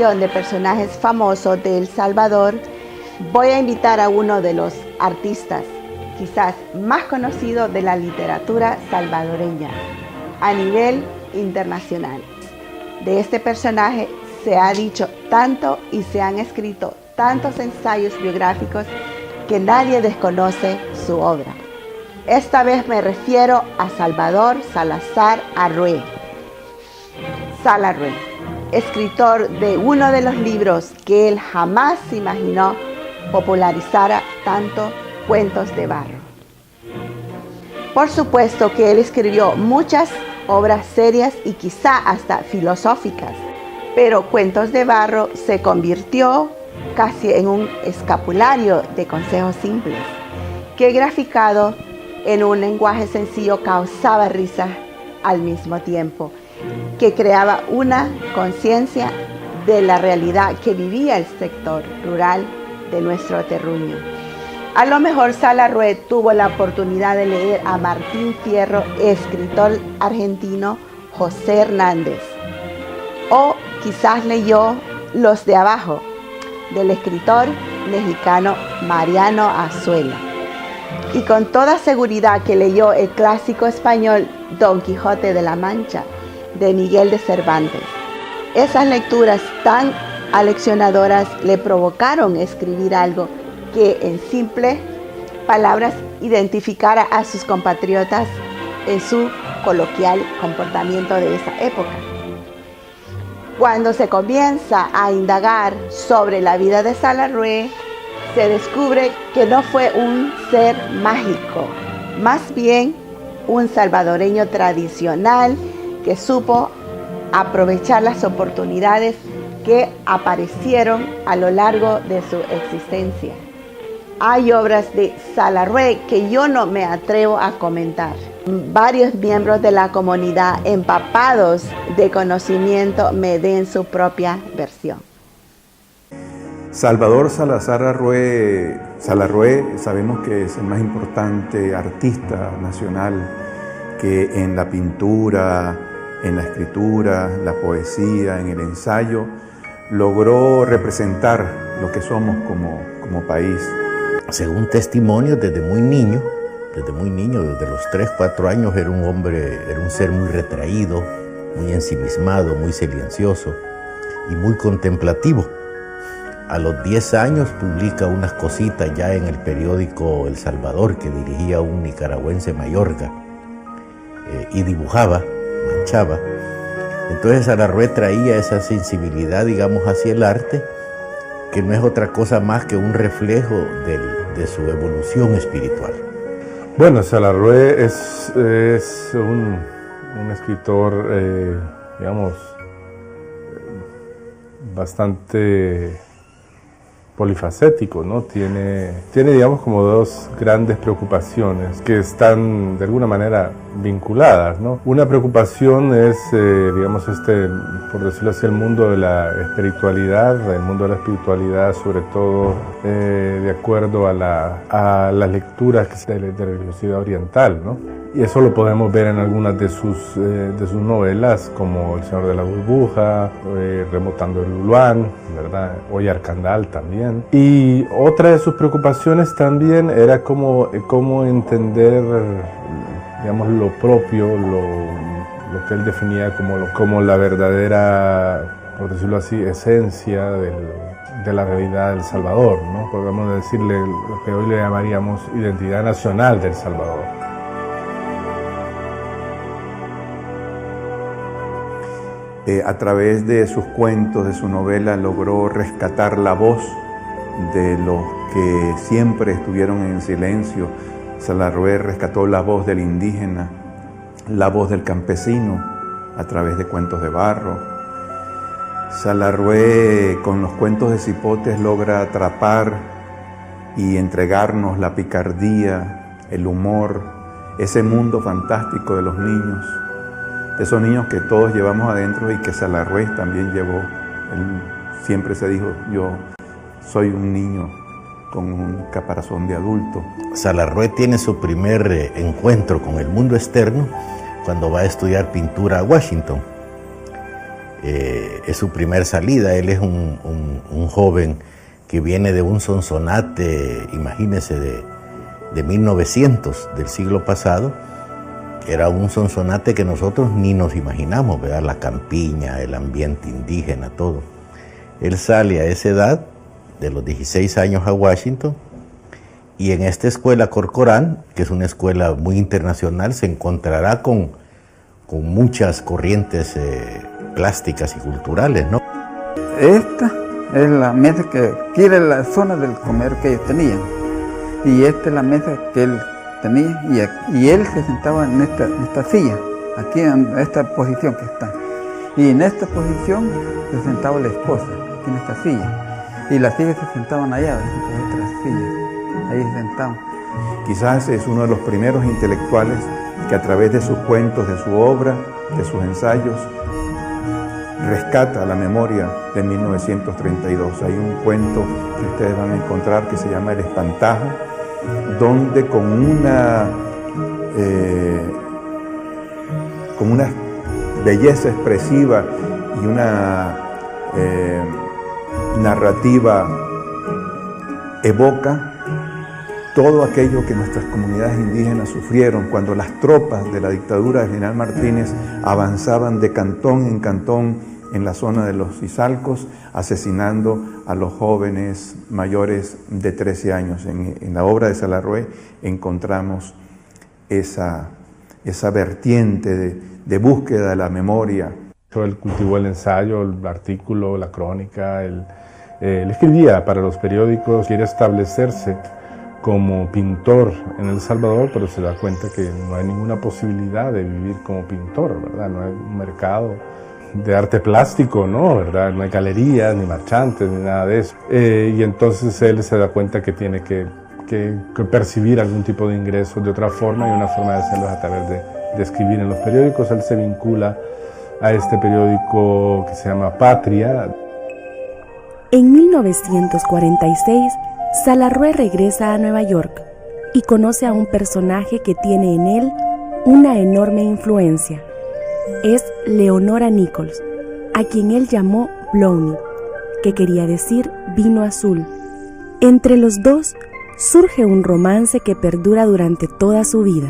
selección de personajes famosos de El Salvador, voy a invitar a uno de los artistas quizás más conocidos de la literatura salvadoreña a nivel internacional. De este personaje se ha dicho tanto y se han escrito tantos ensayos biográficos que nadie desconoce su obra. Esta vez me refiero a Salvador Salazar Arrué. Sal Arrué, escritor de uno de los libros que él jamás se imaginó popularizara tanto, Cuentos de Barro. Por supuesto que él escribió muchas obras serias y quizá hasta filosóficas, pero Cuentos de Barro se convirtió casi en un escapulario de consejos simples, que graficado en un lenguaje sencillo causaba risa al mismo tiempo, que creaba una conciencia de la realidad que vivía el sector rural de nuestro terruño. A lo mejor Sal Arrué tuvo la oportunidad de leer a Martín Fierro, escritor argentino José Hernández, o quizás leyó Los de Abajo, del escritor mexicano Mariano Azuela, y con toda seguridad que leyó el clásico español Don Quijote de la Mancha, de Miguel de Cervantes. Esas lecturas tan aleccionadoras le provocaron escribir algo que en simples palabras identificara a sus compatriotas en su coloquial comportamiento de esa época. Cuando se comienza a indagar sobre la vida de Sal Arrué, se descubre que no fue un ser mágico, más bien un salvadoreño tradicional que supo aprovechar las oportunidades que aparecieron a lo largo de su existencia. Hay obras de Sal Arrué que yo no me atrevo a comentar. Varios miembros de la comunidad empapados de conocimiento me den su propia versión. Salvador Salazar Arrué, Sal Arrué, sabemos que es el más importante artista nacional que en la pintura, en la escritura, la poesía, en el ensayo, logró representar lo que somos como país. Según testimonios, desde muy niño, desde los 3, 4 años, era un ser muy retraído, muy ensimismado, muy silencioso y muy contemplativo. A los 10 años publica unas cositas ya en el periódico El Salvador que dirigía un nicaragüense, Mayorga, y dibujaba, manchaba. Entonces Sal Arrué traía esa sensibilidad, digamos, hacia el arte, que no es otra cosa más que un reflejo de su evolución espiritual. Bueno, Sal Arrué es un escritor, digamos, bastante polifacético, ¿no? Tiene, digamos, como dos grandes preocupaciones que están de alguna manera vinculadas, ¿no? Una preocupación es, digamos, por decirlo así, el mundo de la espiritualidad, sobre todo de acuerdo a las lecturas de la religiosidad oriental, ¿no? Y eso lo podemos ver en algunas de sus novelas, como El Señor de la Burbuja, Remotando el Uluán, ¿verdad? Hoy Arcandal también. Y otra de sus preocupaciones también era cómo entender, digamos, lo propio, lo que él definía como la verdadera, por decirlo así, esencia de la realidad del Salvador, ¿no? Podemos decirle lo que hoy le llamaríamos identidad nacional del Salvador. A través de sus cuentos, de su novela, logró rescatar la voz de los que siempre estuvieron en silencio. Sal Arrué rescató la voz del indígena, la voz del campesino, a través de Cuentos de Barro. Sal Arrué, con los cuentos de Cipotes, logra atrapar y entregarnos la picardía, el humor, ese mundo fantástico de los niños, de esos niños que todos llevamos adentro y que Sal Arrué también llevó. Él siempre se dijo: yo soy un niño con un caparazón de adulto. Sal Arrué tiene su primer encuentro con el mundo externo cuando va a estudiar pintura a Washington. es su primer salida. Él es un joven que viene de un sonsonate, imagínense, de 1900, del siglo pasado. Era un sonsonate que nosotros ni nos imaginamos, ¿verdad? La campiña, el ambiente indígena, todo. Él sale a esa edad, de los 16 años, a Washington, y en esta escuela Corcoran, que es una escuela muy internacional, se encontrará con muchas corrientes plásticas y culturales, ¿no? Esta es la mesa que quiere la zona del comer que ellos tenían, y esta es la mesa que él tenía, y él se sentaba en esta silla, aquí en esta posición que está, y en esta posición se sentaba la esposa, aquí en esta silla, y las sillas se sentaban allá, en otras sillas, ahí se sentaban. Quizás es uno de los primeros intelectuales que a través de sus cuentos, de su obra, de sus ensayos, rescata la memoria de 1932. Hay un cuento que ustedes van a encontrar que se llama El Espantajo, donde con una belleza expresiva y una narrativa evoca todo aquello que nuestras comunidades indígenas sufrieron cuando las tropas de la dictadura del general Martínez avanzaban de cantón en cantón en la zona de los Izalcos, asesinando a los jóvenes mayores de 13 años. En la obra de Salarrué encontramos esa vertiente de búsqueda de la memoria. Él cultivó el ensayo, el artículo, la crónica, él escribía para los periódicos, quiere establecerse como pintor en El Salvador, pero se da cuenta que no hay ninguna posibilidad de vivir como pintor, ¿verdad? No hay un mercado de arte plástico, ¿no? ¿Verdad? No hay galerías, ni marchantes, ni nada de eso. Y entonces él se da cuenta que tiene que percibir algún tipo de ingresos de otra forma, y una forma de hacerlo es a través de escribir en los periódicos. Él se vincula a este periódico que se llama Patria. En 1946, Salarrué regresa a Nueva York y conoce a un personaje que tiene en él una enorme influencia. Es Leonora Nichols, a quien él llamó Blondie, que quería decir vino azul. Entre los dos surge un romance que perdura durante toda su vida.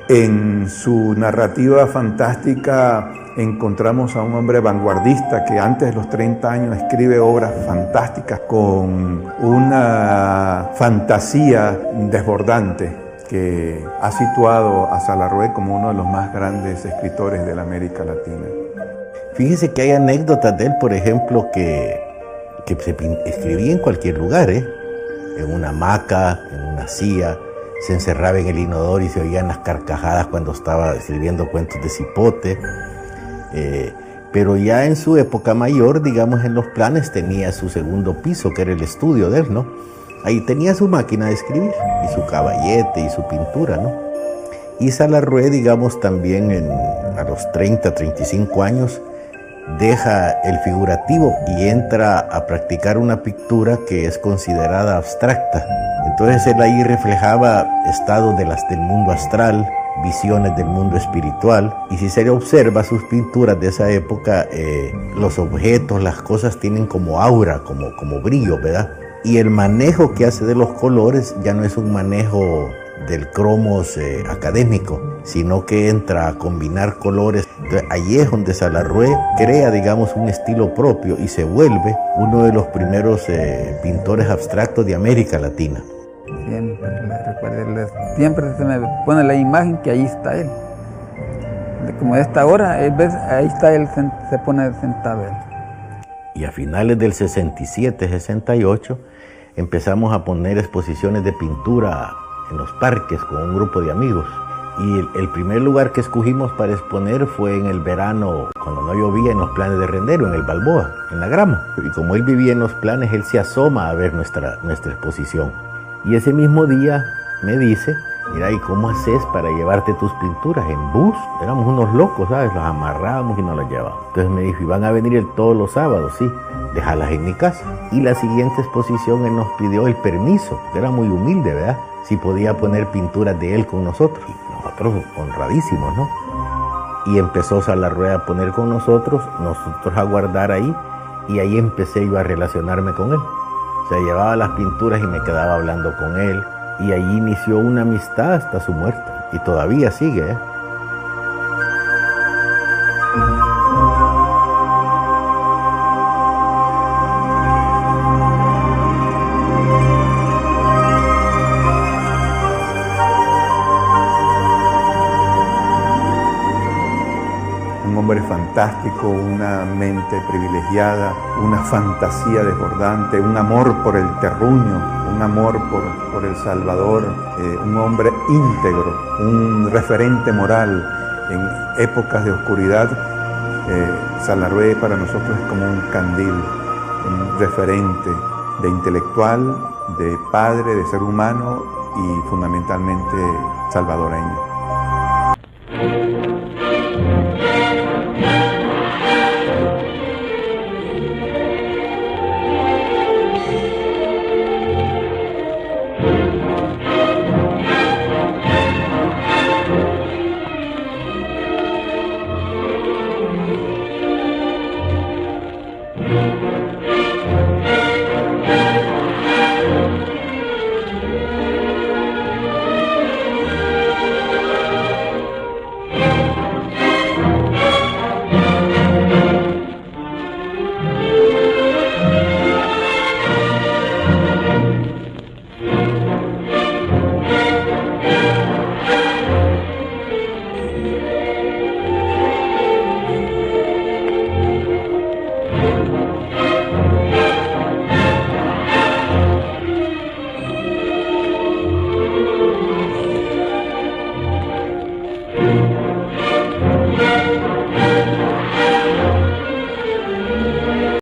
En su narrativa fantástica encontramos a un hombre vanguardista que antes de los 30 años escribe obras fantásticas con una fantasía desbordante que ha situado a Salarrué como uno de los más grandes escritores de la América Latina. Fíjese que hay anécdotas de él, por ejemplo, que se escribía en cualquier lugar, en una hamaca, en una silla, se encerraba en el inodoro y se oían las carcajadas cuando estaba escribiendo cuentos de cipote. Pero ya en su época mayor, digamos, en los planes tenía su segundo piso, que era el estudio de él, ¿no? Ahí tenía su máquina de escribir y su caballete y su pintura, ¿no? Y Salarrué, digamos, también a los 30, 35 años, deja el figurativo y entra a practicar una pintura que es considerada abstracta. Entonces él ahí reflejaba estados del mundo astral, visiones del mundo espiritual, y si se le observa sus pinturas de esa época, los objetos, las cosas tienen como aura, como brillo, ¿verdad? Y el manejo que hace de los colores ya no es un manejo del cromos académico, sino que entra a combinar colores. Entonces, allí es donde Salarrué crea, digamos, un estilo propio y se vuelve uno de los primeros pintores abstractos de América Latina. Siempre se me pone la imagen que ahí está él. Como de esta hora, ahí está él, se pone sentado él. Y a finales del 67, 68, empezamos a poner exposiciones de pintura en los parques con un grupo de amigos. Y el primer lugar que escogimos para exponer fue en el verano, cuando no llovía, en los planes de Rendero, en el Balboa, en la grama. Y como él vivía en los planes, él se asoma a ver nuestra exposición. Y ese mismo día me dice, mira, ¿y cómo haces para llevarte tus pinturas? ¿En bus? Éramos unos locos, ¿sabes? Las amarrábamos y nos las llevábamos. Entonces me dijo, ¿y van a venir todos los sábados? Sí, déjalas en mi casa. Y la siguiente exposición él nos pidió el permiso, que era muy humilde, ¿verdad? Si podía poner pinturas de él con nosotros. Y nosotros honradísimos, ¿no? y empezó Salarrué a poner con nosotros a guardar ahí, y ahí empecé yo a relacionarme con él. O sea, llevaba las pinturas y me quedaba hablando con él, y ahí inició una amistad hasta su muerte, y todavía sigue, ¿eh? Un hombre fantástico, una mente privilegiada, una fantasía desbordante, un amor por el terruño, un amor por El Salvador, un hombre íntegro, un referente moral en épocas de oscuridad. Salarrué para nosotros es como un candil, un referente de intelectual, de padre, de ser humano y fundamentalmente salvadoreño.